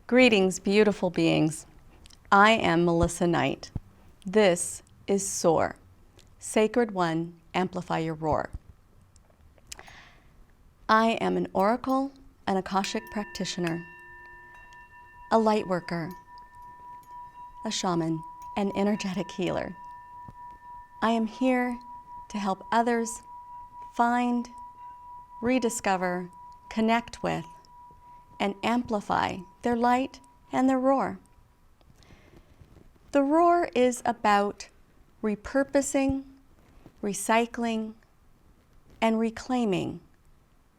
Greetings, beautiful beings. I am Melissa Knight. This is SOAR, Sacred One, Amplify Your Roar. I am an oracle, an Akashic practitioner, a light worker, a shaman, an energetic healer. I am here to help others find, rediscover, connect with, and amplify their light and their roar. The roar is about repurposing, recycling, and reclaiming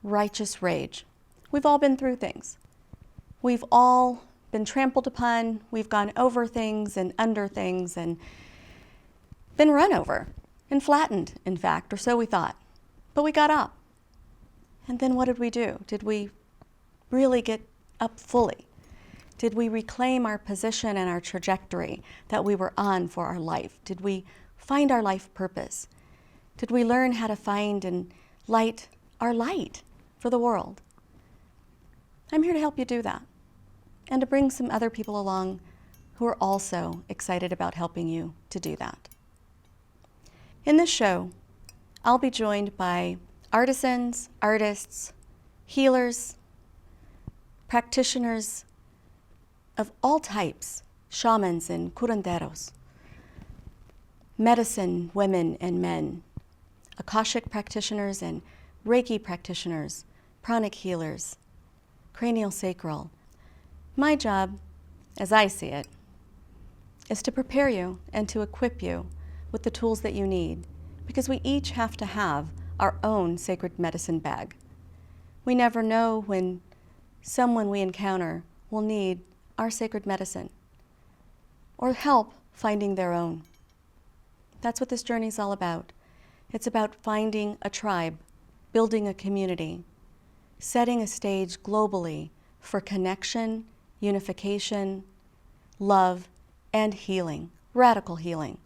righteous rage. We've all been through things. We've all been trampled upon, we've gone over things and under things and been run over and flattened, in fact, or so we thought. But we got up. And then what did we do? Did we really get up fully? Did we reclaim our position and our trajectory that we were on for our life? Did we find our life purpose? Did we learn how to find and light our light for the world? I'm here to help you do that and to bring some other people along who are also excited about helping you to do that. In this show, I'll be joined by artisans, artists, healers, practitioners of all types, shamans and curanderos, medicine women and men, Akashic practitioners and Reiki practitioners, pranic healers, cranial sacral. My job, as I see it, is to prepare you and to equip you with the tools that you need, because we each have to have our own sacred medicine bag. We never know when someone we encounter will need our sacred medicine or help finding their own. That's what this journey is all about. It's about finding a tribe, building a community, setting a stage globally for connection, unification, love, and healing, radical healing,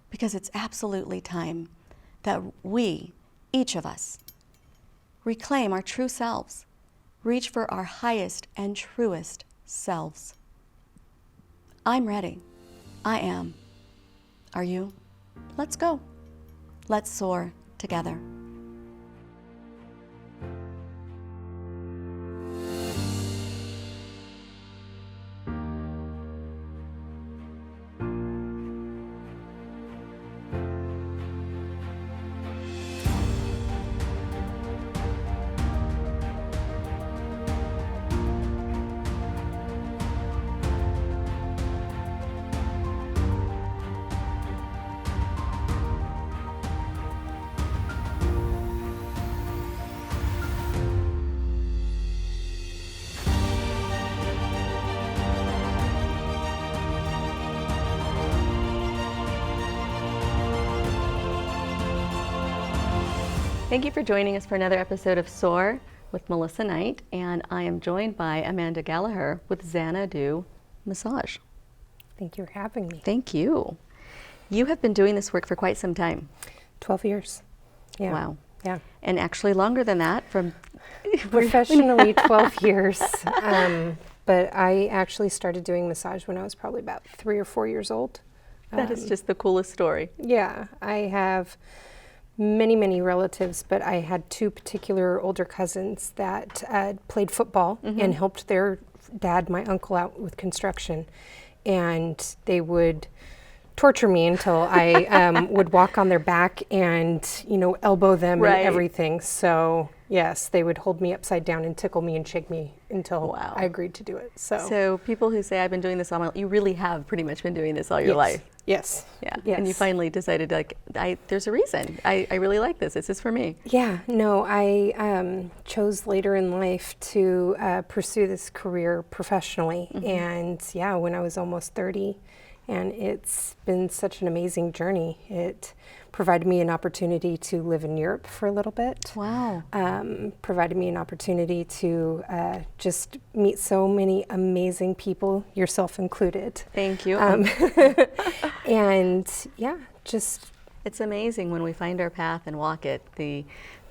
because it's absolutely time that we, each of us, reclaim our true selves, reach for our highest and truest selves. I'm ready. I am. Are you? Let's go. Let's soar together. Thank you for joining us for another episode of SOAR with Melissa Knight, and I am joined by Amanda Gallagher with Xanadu Massage. Thank you for having me. Thank you. You have been doing this work for quite some time. 12 years. Yeah. Wow. Yeah. And actually longer than that from... Professionally 12 years. But I actually started doing massage when I was probably about 3 or 4 years old. That is just the coolest story. Yeah. I have many relatives, but I had 2 particular older cousins that played football and helped their dad, my uncle, out with construction. And they would torture me until I would walk on their back and, elbow them and everything. So yes, they would hold me upside down and tickle me and shake me until I agreed to do it. So people who say I've been doing this all my life, you really have pretty much been doing this all your life. Yes. Yeah. Yes. And you finally decided, there's a reason. I really like this. This is for me. Yeah. No, I chose later in life to pursue this career professionally. And when I was almost 30, and it's been such an amazing journey. It provided me an opportunity to live in Europe for a little bit. Wow. Provided me an opportunity to just meet so many amazing people, yourself included. Thank you. And just... It's amazing when we find our path and walk it, the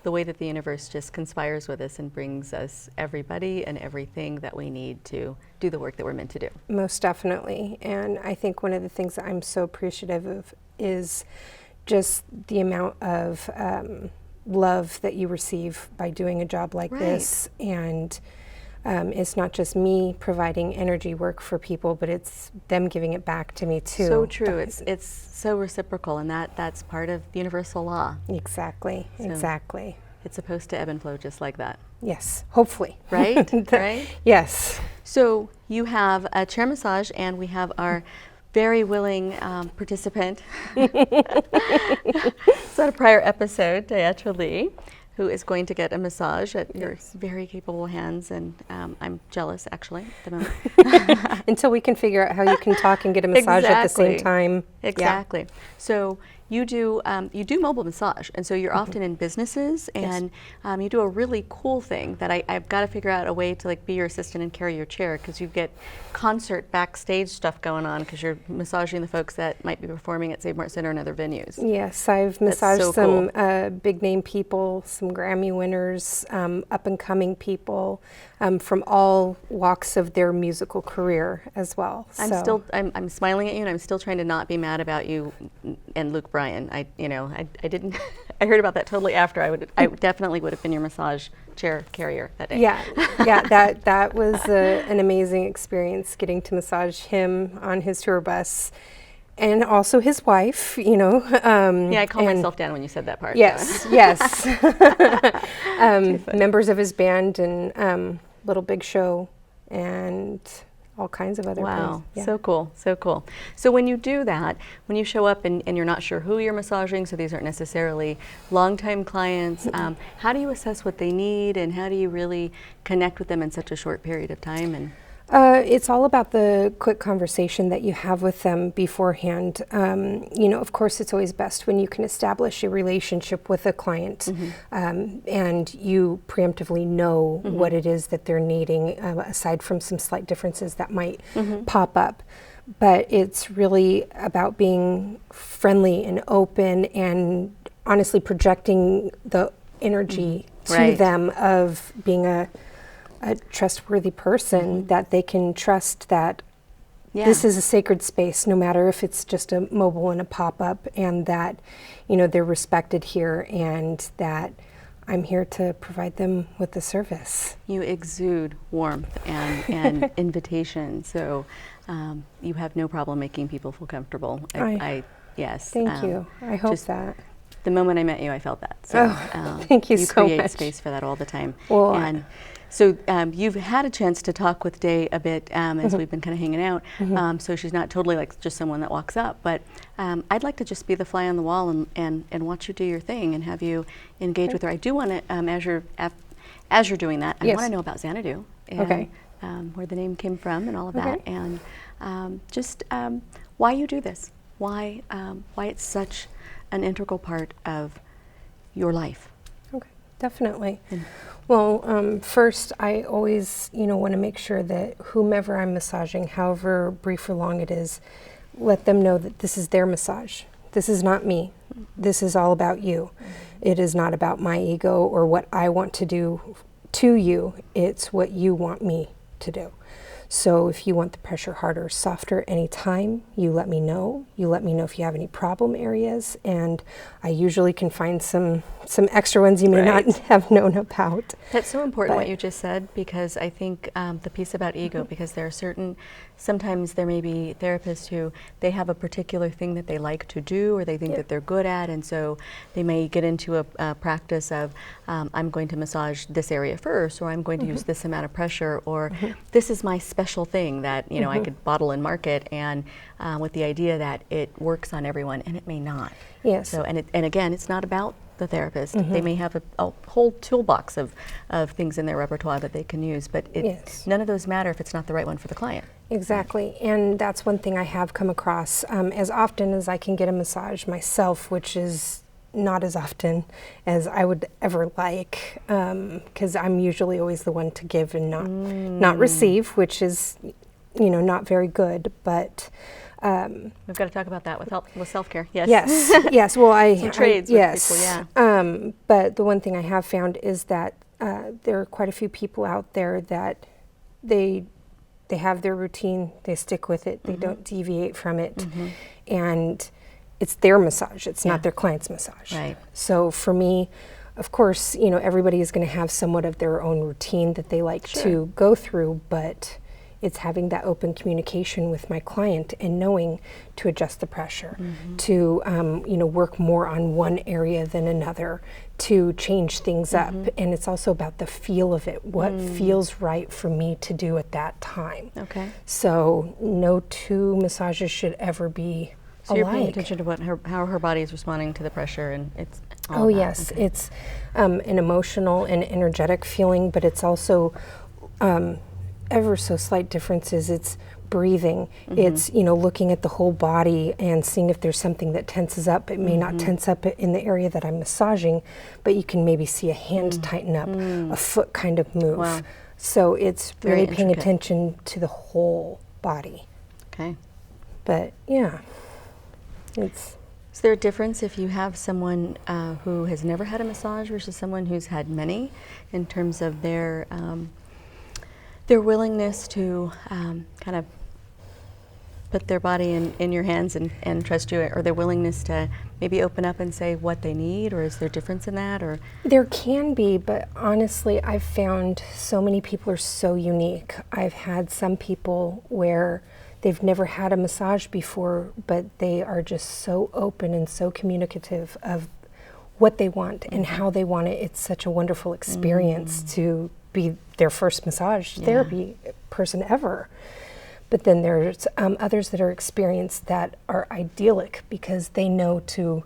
the way that the universe just conspires with us and brings us everybody and everything that we need to do the work that we're meant to do. Most definitely. And I think one of the things that I'm so appreciative of is just the amount of love that you receive by doing a job like this. And it's not just me providing energy work for people, but it's them giving it back to me too. So true. It's so reciprocal, and that's part of the universal law. Exactly. So exactly. It's supposed to ebb and flow just like that. Yes, hopefully. Right? Right? Yes. So you have a chair massage, and we have our very willing participant. It's on a prior episode, Diatra Lee, who is going to get a massage at your very capable hands, and I'm jealous, actually, at the moment. Until we can figure out how you can talk and get a massage at the same time. Exactly. Yeah. So you do mobile massage, and so you're often in businesses, and you do a really cool thing that I've got to figure out a way to be your assistant and carry your chair, because you get concert backstage stuff going on because you're massaging the folks that might be performing at Save Mart Center and other venues. Yes, I've massaged some big name people, some Grammy winners, up and coming people from all walks of their musical career as well. I'm smiling at you, and I'm still trying to not be mad about you and Luke Bryan. I didn't. I heard about that totally after. I definitely would have been your massage chair carrier that day. That was an amazing experience, getting to massage him on his tour bus, and also his wife. I calmed myself down when you said that part. Yes, yes. Members of his band and Little Big Show and all kinds of other things. Wow, so cool, so cool. So when you do that, when you show up and you're not sure who you're massaging, so these aren't necessarily longtime clients, how do you assess what they need, and how do you really connect with them in such a short period of time? And it's all about the quick conversation that you have with them beforehand. Of course, it's always best when you can establish a relationship with a client, and you preemptively know what it is that they're needing, aside from some slight differences that might pop up. But it's really about being friendly and open and honestly projecting the energy to them of being a trustworthy person, that they can trust that this is a sacred space, no matter if it's just a mobile and a pop-up, and that they're respected here, and that I'm here to provide them with the service. You exude warmth and invitation, so you have no problem making people feel comfortable. Yes. Thank you. I hope that. The moment I met you, I felt that. So thank you so much. You create space for that all the time. Well, so you've had a chance to talk with Day a bit as we've been kind of hanging out. So she's not totally just someone that walks up, but I'd like to just be the fly on the wall and watch you do your thing and have you engage with her. I do want to, as you're doing that, I want to know about Xanadu and where the name came from and all of that, and just why you do this, why it's such an integral part of your life. Okay, definitely. Well, first, I always, want to make sure that whomever I'm massaging, however brief or long it is, let them know that this is their massage. This is not me. This is all about you. It is not about my ego or what I want to do to you. It's what you want me to do. So if you want the pressure harder or softer anytime, you let me know. You let me know if you have any problem areas, and I usually can find some extra ones you may not have known about. That's so important what you just said, because I think the piece about ego, because there are sometimes there may be therapists who they have a particular thing that they like to do or they think that they're good at, and so they may get into a practice of I'm going to massage this area first, or I'm going to use this amount of pressure, or this is my special thing that I could bottle and market, and with the idea that it works on everyone, and it may not. Yes. So and again, it's not about the therapist. They may have a whole toolbox of things in their repertoire that they can use, but none of those matter if it's not the right one for the client. Exactly, and that's one thing I have come across. As often as I can get a massage myself, which is not as often as I would ever like, because I'm usually always the one to give and not receive, which is not very good. But We've got to talk about that with self-care. Yes. Yes, yes. Well, Some trades with people, yeah. But the one thing I have found is that there are quite a few people out there that they have their routine, they stick with it, they don't deviate from it, and it's their massage. It's not their client's massage. Right. So for me, of course, you know, everybody is going to have somewhat of their own routine that they like to go through, but it's having that open communication with my client and knowing to adjust the pressure, to you know, work more on one area than another, to change things up. And it's also about the feel of it, what feels right for me to do at that time. Okay. So no two massages should ever be So you're paying alike. attention to how her body is responding to the pressure, and it's all Oh that. yes, Okay. it's an emotional and energetic feeling, but it's also ever so slight differences. It's breathing. It's, you know, looking at the whole body and seeing if there's something that tenses up. It may not tense up in the area that I'm massaging, but you can maybe see a hand tighten up, a foot kind of move. Wow. So it's Very really paying intricate. attention to the whole body. Okay. But yeah, it's Is there a difference if you have someone who has never had a massage versus someone who's had many, in terms of their willingness to kind of put their body in your hands and trust you, or their willingness to maybe open up and say what they need, or is there a difference in that? Or There can be, but honestly, I've found so many people are so unique. I've had some people where they've never had a massage before, but they are just so open and so communicative of what they want and how they want it. It's such a wonderful experience to be their first massage therapy person ever. But then there's others that are experienced that are idyllic because they know to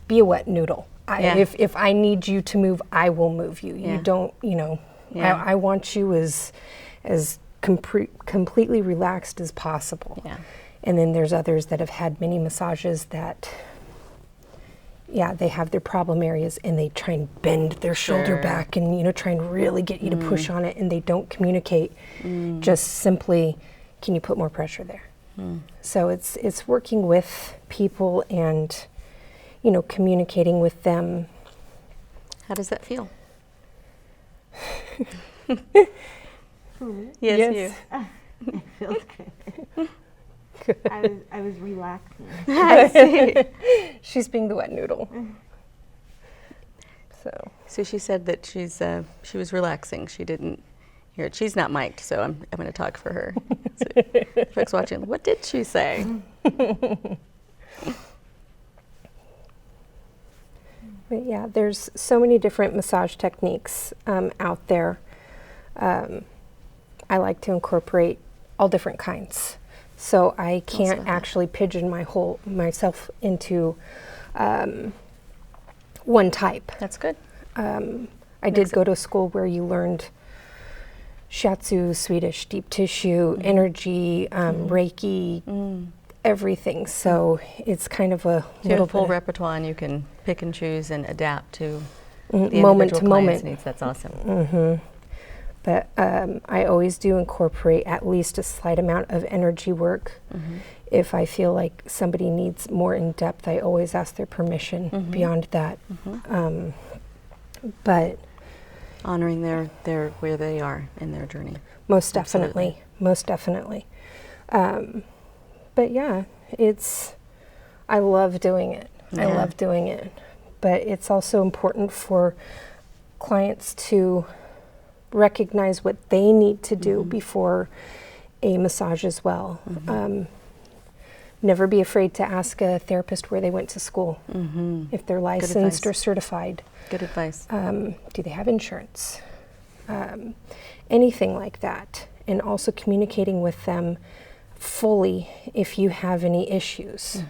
be a wet noodle. If I need you to move, I will move you. You don't, you know, I want you as completely relaxed as possible. Yeah. And then there's others that have had many massages that, they have their problem areas and they try and bend their shoulder back and, you know, try and really get you to push on it, and they don't communicate. Just simply, can you put more pressure there? So it's working with people and, you know, communicating with them. how does that feel? Yes. Yes, It feels good. I was relaxing. you. I see. She's being the wet noodle. So she said that she was relaxing. She didn't hear it. She's not mic'd, so I'm going to talk for her. So, folks watching, what did she say? But yeah, there's so many different massage techniques out there. I like to incorporate all different kinds. So I can't actually pigeon myself into one type. That's good. I did go to a school where you learned shiatsu, Swedish deep tissue, energy, Reiki, everything. So it's kind of a So you have little a full bit repertoire, and you can pick and choose and adapt to the moment to individual client's moment. needs. That's awesome. But I always do incorporate at least a slight amount of energy work. If I feel like somebody needs more in depth, I always ask their permission beyond that. But Honoring their where they are in their journey. most Absolutely. definitely, most definitely. But yeah, I love doing it. I Yeah. love doing it. But it's also important for clients to recognize what they need to do before a massage as well. Never be afraid to ask a therapist where they went to school, if they're licensed or advice. certified. Good advice. Do they have insurance? Anything like that. And also communicating with them fully if you have any issues.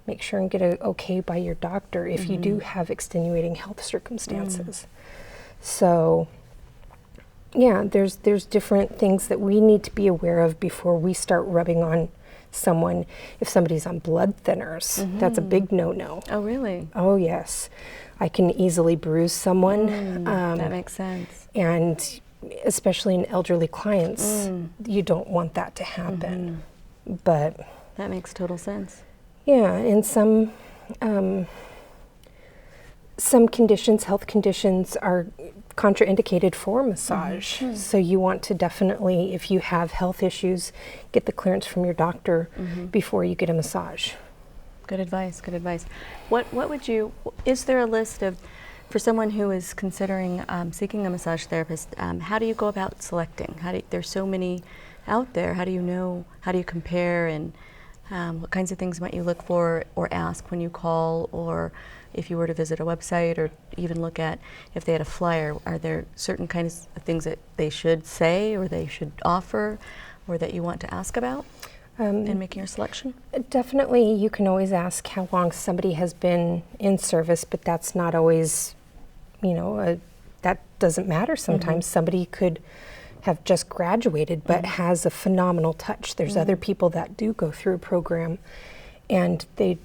Make sure and get an okay by your doctor if you do have extenuating health circumstances. So yeah, there's different things that we need to be aware of before we start rubbing on someone. If somebody's on blood thinners, that's a big no-no. Oh, really? Oh yes, I can easily bruise someone. That makes sense. And especially in elderly clients, you don't want that to happen. But That makes total sense. Yeah, and some conditions, health conditions, are contraindicated for massage. Mm-hmm. So you want to definitely, if you have health issues, get the clearance from your doctor before you get a massage. Good advice, good advice. What would you, is there a list of, for someone who is considering seeking a massage therapist, how do you go about selecting? There's so many out there. How do you know, how do you compare, and what kinds of things might you look for or ask when you call, or if you were to visit a website, or even look at if they had a flyer? Are there certain kinds of things that they should say or they should offer or that you want to ask about in making your selection? Definitely, you can always ask how long somebody has been in service, but that's not always, that doesn't matter sometimes. Somebody could have just graduated but has a phenomenal touch. There's other people that do go through a program and they're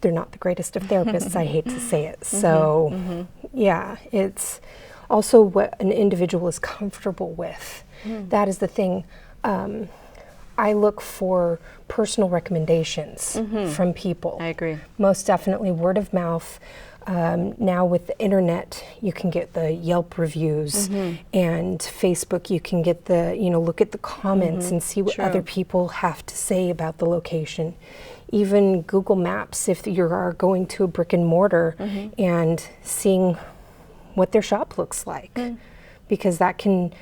not the greatest of therapists, I hate to say it. So, yeah, it's also what an individual is comfortable with. That is the thing. I look for personal recommendations from people. I agree. Most definitely word of mouth. Now with the internet, you can get the Yelp reviews, and Facebook, you can get the, look at the comments and see what other people have to say about the location. Even Google Maps, if you are going to a brick and mortar, and seeing what their shop looks like. Because that can,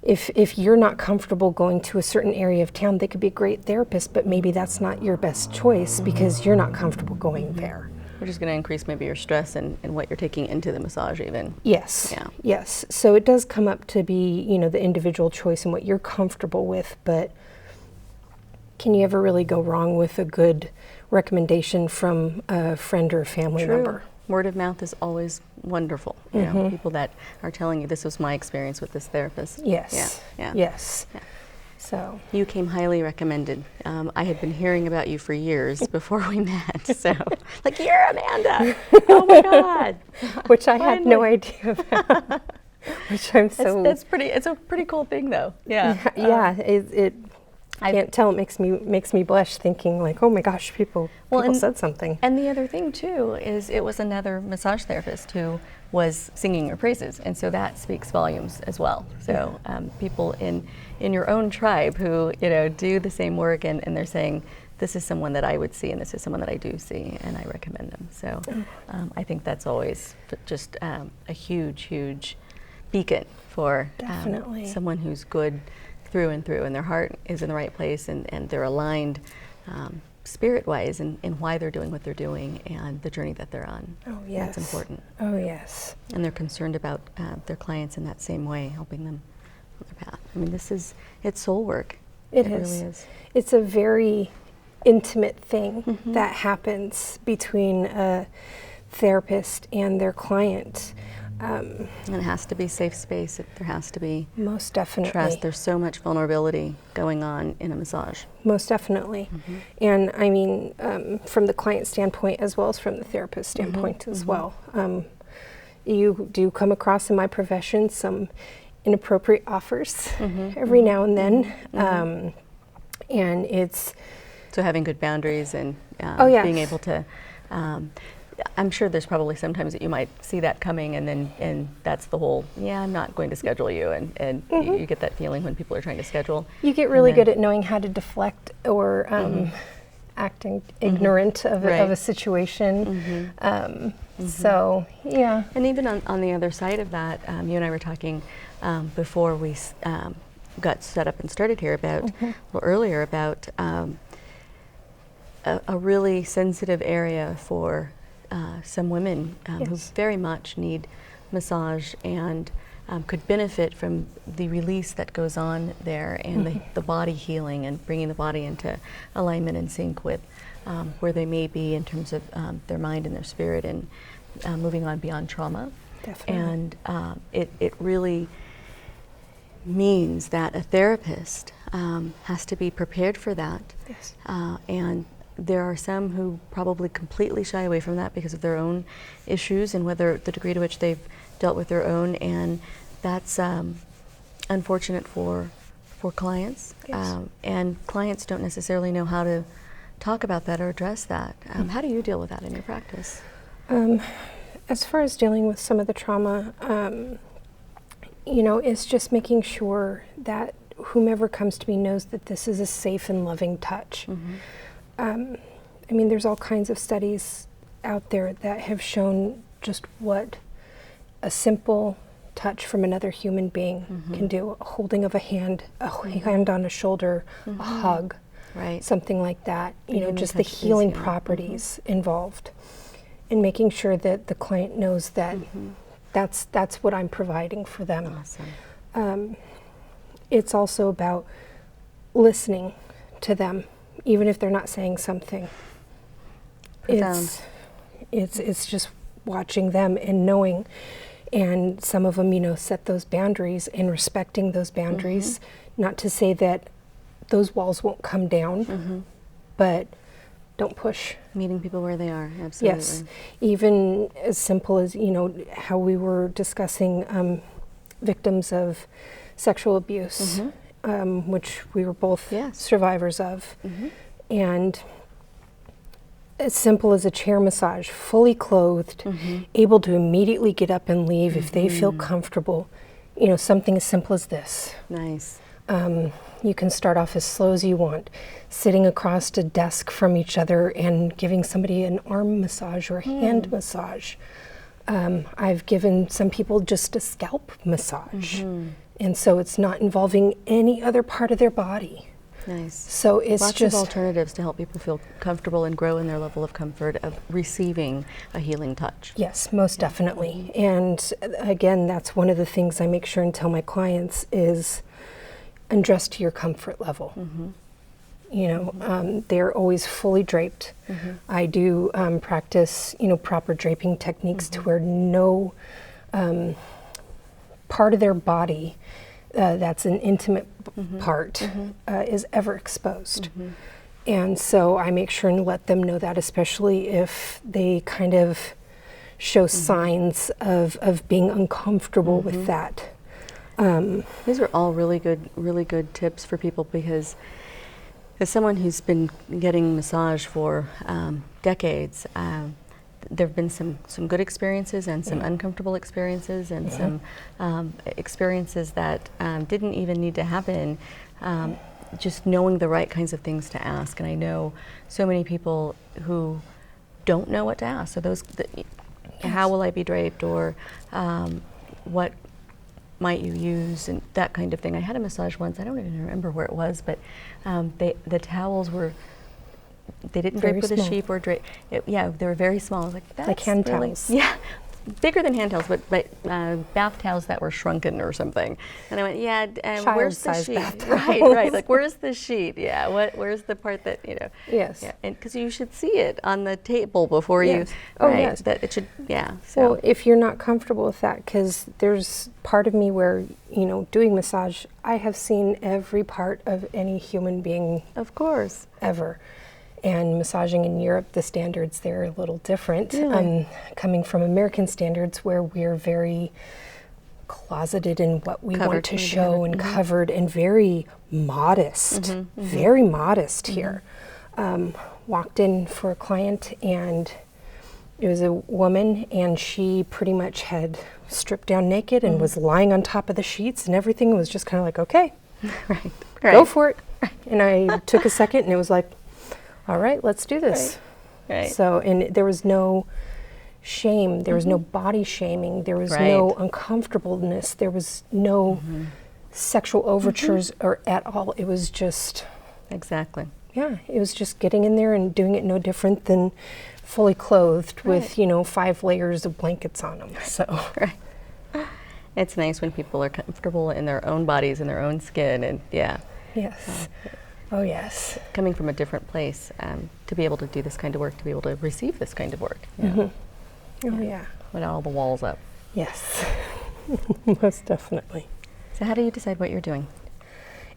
if you're not comfortable going to a certain area of town, they could be a great therapist, but maybe that's not your best choice because you're not comfortable going there. Which is going to increase maybe your stress and what you're taking into the massage even. Yes. Yeah. Yes. So it does come up to be, the individual choice and what you're comfortable with, but can you ever really go wrong with a good recommendation from a friend or a family member? Word of mouth is always wonderful. People that are telling you, this was my experience with this therapist. Yes. Yeah. Yes. Yeah. So You came highly recommended. I had been hearing about you for years before we met. So, like, you're Amanda. Oh my God. which I had no idea about. Which I'm so. That's pretty. It's a pretty cool thing, though. Yeah. It I can't tell. It makes me blush thinking like, oh my gosh, people said something. And the other thing too is it was another massage therapist who was singing your praises, and so that speaks volumes as well. So people in your own tribe who do the same work, and they're saying, this is someone that I would see, and this is someone that I do see, and I recommend them. So I think that's always just a huge beacon for someone who's good through and through, and their heart is in the right place, and they're aligned spirit-wise in why they're doing what they're doing and the journey that they're on. Oh, yes. That's important. Oh, yes. And they're concerned about their clients in that same way, helping them on their path. I mean, it's soul work. It really is. It's a very intimate thing that happens between a therapist and their client. And it has to be safe space. There has to be most definitely trust. There's so much vulnerability going on in a massage. Most definitely. And I mean, from the client standpoint as well as from the therapist standpoint as well. You do come across in my profession some inappropriate offers every now and then. And it's... So having good boundaries and being able to... I'm sure there's probably sometimes that you might see that coming, and that's the whole, I'm not going to schedule you, and you get that feeling when people are trying to schedule. You get really good at knowing how to deflect or acting ignorant of a situation. So, yeah. And even on the other side of that, you and I were talking before we got set up and started here about, earlier about a really sensitive area for some women who very much need massage and could benefit from the release that goes on there, and the body healing and bringing the body into alignment and sync with where they may be in terms of their mind and their spirit, and moving on beyond trauma. Definitely. And it really means that a therapist has to be prepared for that. Yes. And there are some who probably completely shy away from that because of their own issues and whether the degree to which they've dealt with their own, and that's unfortunate for for clients, Yes. and clients don't necessarily know how to talk about that or address that. How do you deal with that in your practice? As far as dealing with some of the trauma, it's just making sure that whomever comes to me knows that this is a safe and loving touch. There's all kinds of studies out there that have shown just what a simple touch from another human being can do. A holding of a hand, hand on a shoulder, a hug, Right. something like that. Human Just the touch is, healing yeah. properties involved, and making sure that the client knows that that's what I'm providing for them. Awesome. It's also about listening to them, even if they're not saying something. Profound. It's just watching them and knowing, and some of them, set those boundaries and respecting those boundaries. Not to say that those walls won't come down, but don't push. Meeting people where they are, absolutely. Yes, even as simple as, how we were discussing victims of sexual abuse, which we were both Yes. survivors of. And as simple as a chair massage, fully clothed, able to immediately get up and leave if they feel comfortable. Something as simple as this. Nice. You can start off as slow as you want, sitting across a desk from each other and giving somebody an arm massage or a hand massage. I've given some people just a scalp massage. And so it's not involving any other part of their body. Nice. So it's Lots just of alternatives to help people feel comfortable and grow in their level of comfort of receiving a healing touch. Yes, most definitely. And again, that's one of the things I make sure and tell my clients is undress to your comfort level. They're always fully draped. I do practice, proper draping techniques to where no part of their body that's an intimate part is ever exposed. And so I make sure and let them know that, especially if they kind of show signs of being uncomfortable with that. These are all really good tips for people, because as someone who's been getting massage for decades, there have been some good experiences and some uncomfortable experiences and some experiences that didn't even need to happen. Just knowing the right kinds of things to ask, and I know so many people who don't know what to ask. So how will I be draped, or what might you use, and that kind of thing. I had a massage once. I don't even remember where it was, but the towels were. They didn't Very drape with small. a sheep or drape. Yeah, they were very small. I was like, that's Like hand really, towels. Yeah, bigger than hand towels, but bath towels that were shrunken or something. And I went, yeah, where's the Child-sized sheet? bath Right, towels. right. Like, where's the sheet? Yeah, where's the part that Yes. Yeah, and because you should see it on the table before Yes. you. Oh, right, yes. That it should. Yeah. So. Well, if you're not comfortable with that, because there's part of me where, doing massage, I have seen every part of any human being of course. ever. And massaging in Europe, the standards there are a little different. Really? Coming from American standards, where we're very closeted in what we Covered, want to maybe show covered. and covered, and very modest, very modest here. Walked in for a client, and it was a woman, and she pretty much had stripped down naked and was lying on top of the sheets, and everything was just kind of like, okay, Right. go for it. And I took a second, and it was like, all right, let's do this. Right. So, and there was no shame, there was no body shaming, there was no uncomfortableness, there was no sexual overtures or at all. It was just, Exactly. yeah, it was just getting in there and doing it no different than fully clothed with, 5 layers of blankets on them. So, Right. It's nice when people are comfortable in their own bodies, in their own skin, and yeah. yes. Oh, yes. Coming from a different place, to be able to do this kind of work, to be able to receive this kind of work. Yeah. Oh, yeah. Without all the walls up. Yes. Most definitely. So how do you decide what you're doing?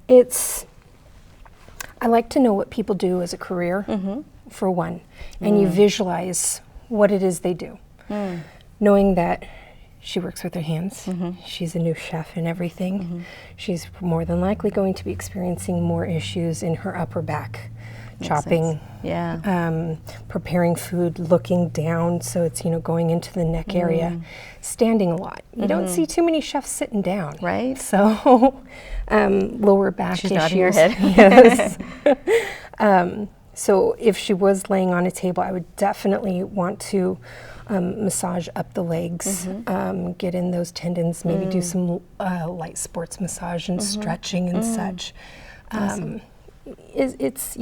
I like to know what people do as a career, for one, and you visualize what it is they do. Knowing that she works with her hands. She's a new chef and everything. She's more than likely going to be experiencing more issues in her upper back. Chopping, sense. Yeah. Preparing food, looking down, so it's, going into the neck area. Standing a lot. You don't see too many chefs sitting down. Right. So, lower back She's issues. nodding her head. Yes. So if she was laying on a table, I would definitely want to massage up the legs, get in those tendons, maybe do some light sports massage and stretching and such. Awesome. It's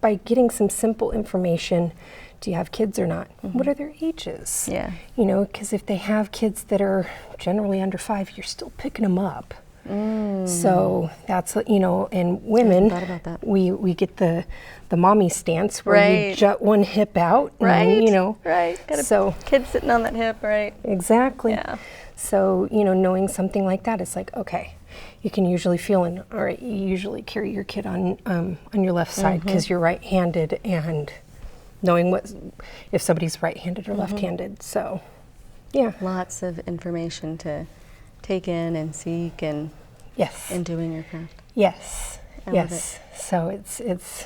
by getting some simple information. Do you have kids or not? What are their ages? Yeah. Because if they have kids that are generally under 5, you're still picking them up. So that's, and women, thought about that. we get the mommy stance where you jut one hip out. Right. And, Right. Got a so kid sitting on that hip, right? exactly. Yeah. So, knowing something like that, it's like, okay, you can usually feel all right, you usually carry your kid on your left side because you're right-handed, and knowing if somebody's right-handed or left-handed. So, yeah. Lots of information to take in and seek and Yes. in doing your craft. Yes. I love Yes. So it's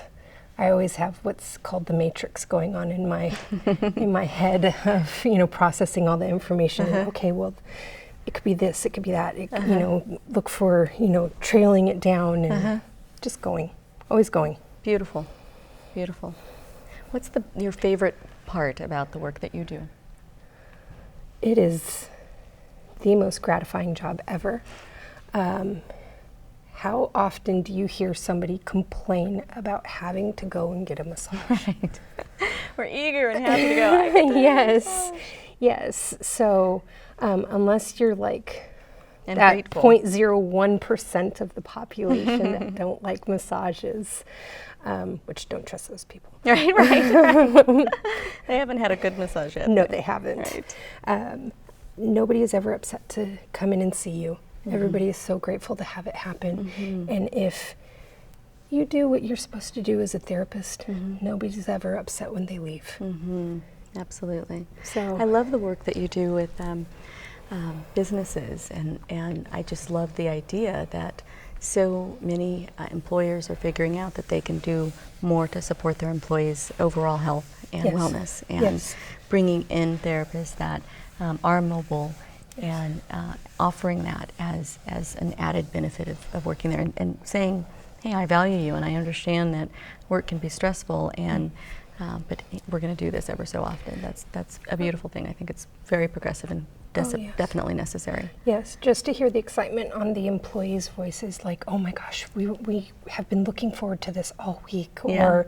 I always have what's called the matrix going on in my in my head of processing all the information. Okay, well, it could be this, it could be that. Look for trailing it down and just going, always going. Beautiful, beautiful. What's your favorite part about the work that you do? It is the most gratifying job ever. How often do you hear somebody complain about having to go and get a massage? Right. We're eager and happy to go. I get to Yes, yes. So unless you're like And that grateful. 0.01% of the population that don't like massages, which don't trust those people. Right, right. They haven't had a good massage yet. No, they haven't. Right. Nobody is ever upset to come in and see you. Everybody is so grateful to have it happen. And if you do what you're supposed to do as a therapist, nobody's ever upset when they leave. Absolutely. So I love the work that you do with businesses, and I just love the idea that so many employers are figuring out that they can do more to support their employees' overall health and Yes. wellness, and Yes. bringing in therapists that are mobile and offering that as an added benefit of working there, and saying, hey, I value you and I understand that work can be stressful, and but we're going to do this ever so often. That's a beautiful thing. I think it's very progressive and Oh, yes. definitely necessary. yes, just to hear the excitement on the employees' voices, like, oh my gosh, we have been looking forward to this all week, Yeah. or,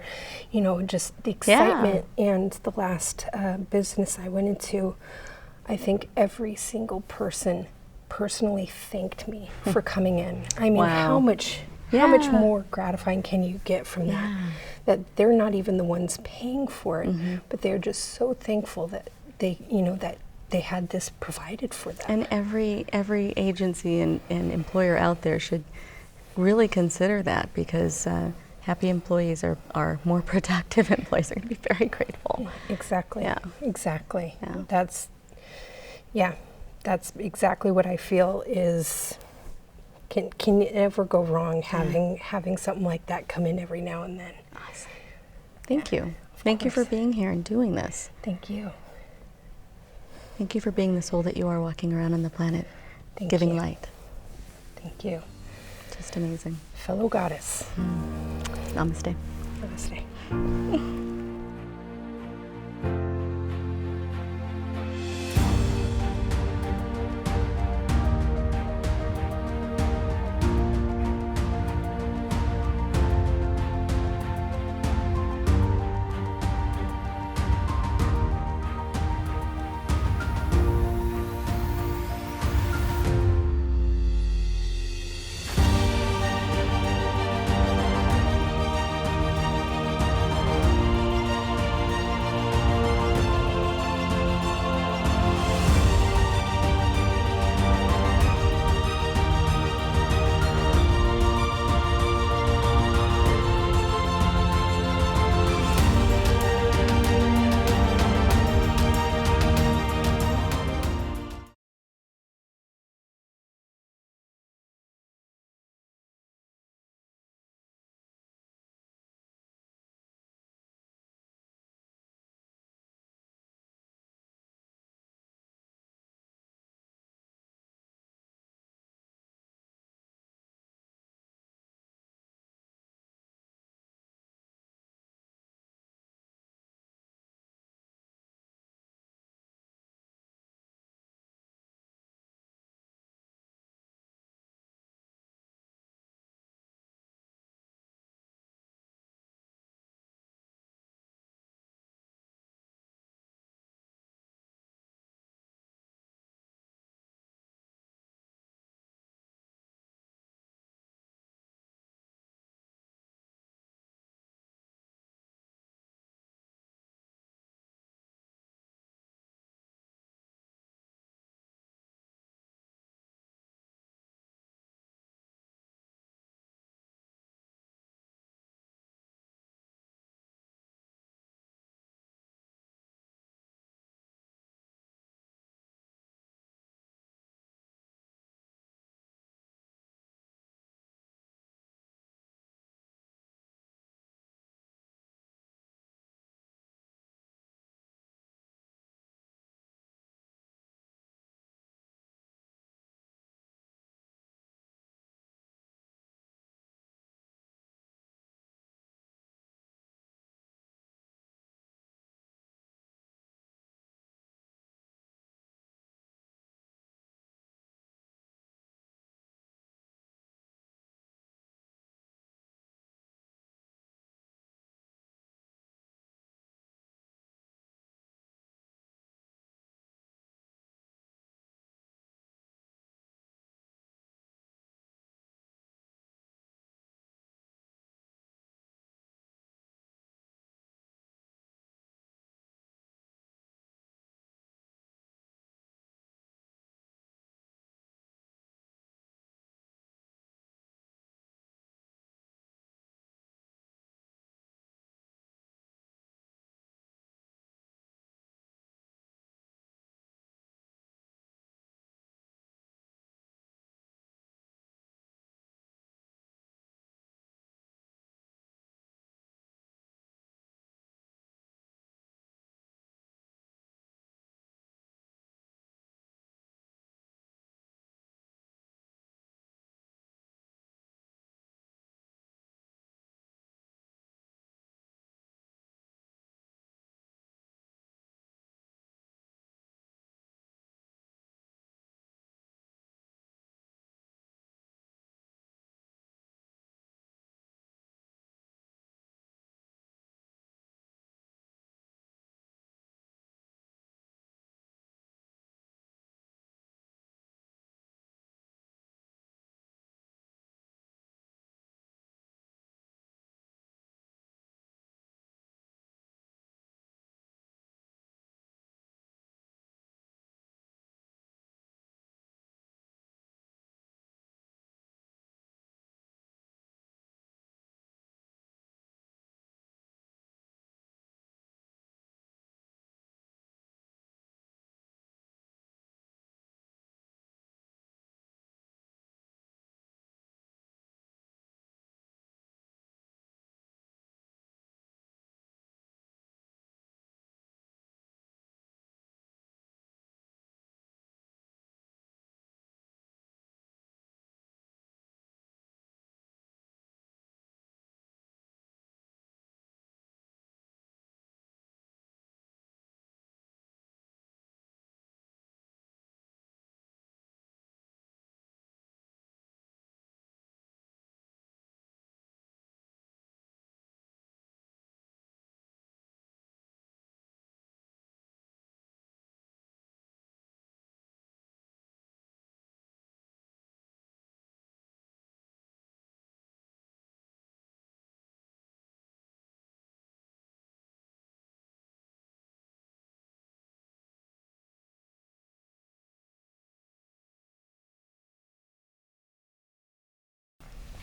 just the excitement. And the last business I went into, I think every single person personally thanked me for coming in. I mean, Wow. how much Yeah. more gratifying can you get from that? That they're not even the ones paying for it, but they're just so thankful that they, that they had this provided for them. And every agency and employer out there should really consider that, because happy employees are more productive employees. They're going to be very grateful. Exactly. Yeah. Exactly. Yeah. That's exactly what I feel is. Can it ever go wrong having something like that come in every now and then? Awesome. Thank you. Thank you for course. being here and doing this. Thank you. Thank you for being the soul that you are, walking around on the planet, Thank giving you. light. Thank you. Just amazing. Fellow goddess. Namaste. Namaste.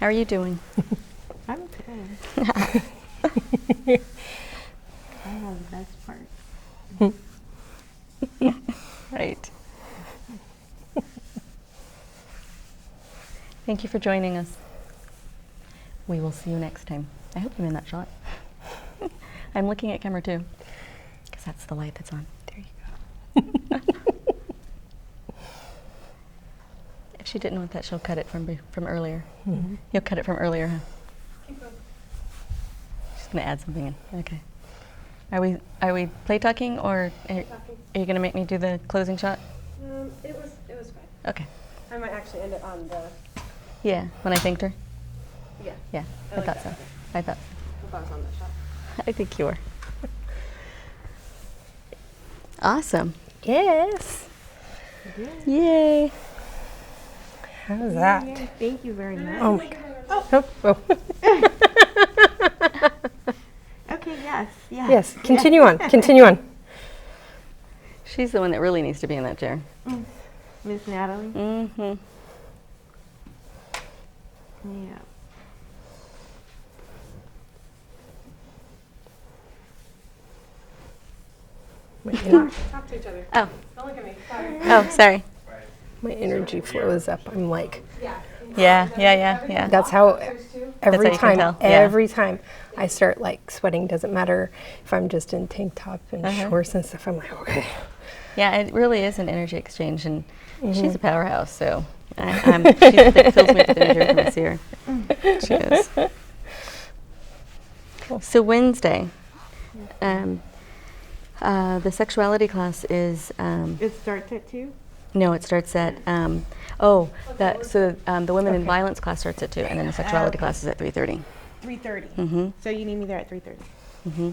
How are you doing? I'm good. I have the best part. Right. Thank you for joining us. We will see you next time. I hope I'm in that shot. I'm looking at camera 2, because that's the light that's on. There you go. If she didn't want that, she'll cut it from earlier. Mhm. You'll cut it from earlier, huh? Keep going. She's gonna add something in. Okay. Are we play talking, or are you gonna make me do the closing shot? It was fine. Okay. I might actually end it on the, Yeah. When I thanked her. yeah. Yeah. I like thought that so. better. I thought. If I was on that shot. I think you were. Awesome. Yes. Yay. How's that? Yay, thank you very much. Oh my God. Oh. Oh. Okay, yes. Yes, continue on. Continue on. She's the one that really needs to be in that chair. Miss Natalie? Mm-hmm. Yeah. Talk to each other. Oh. Don't look at me. Sorry. Oh, sorry. My energy flow is up. I'm like, Yeah. Yeah. that's how every how you can time, tell, yeah. every time I start like sweating, doesn't matter if I'm just in tank top and Uh-huh. shorts and stuff. I'm like, okay. Yeah, it really is an energy exchange, and she's a powerhouse. So she fills me with energy when I see her. She is. So Wednesday, the sexuality class is. It starts at 2? No, it starts at, the women in violence class starts at 2, and then the sexuality Okay. class is at 3:30. 3:30. Mm-hmm. So you need me there at 3:30. Mm-hmm.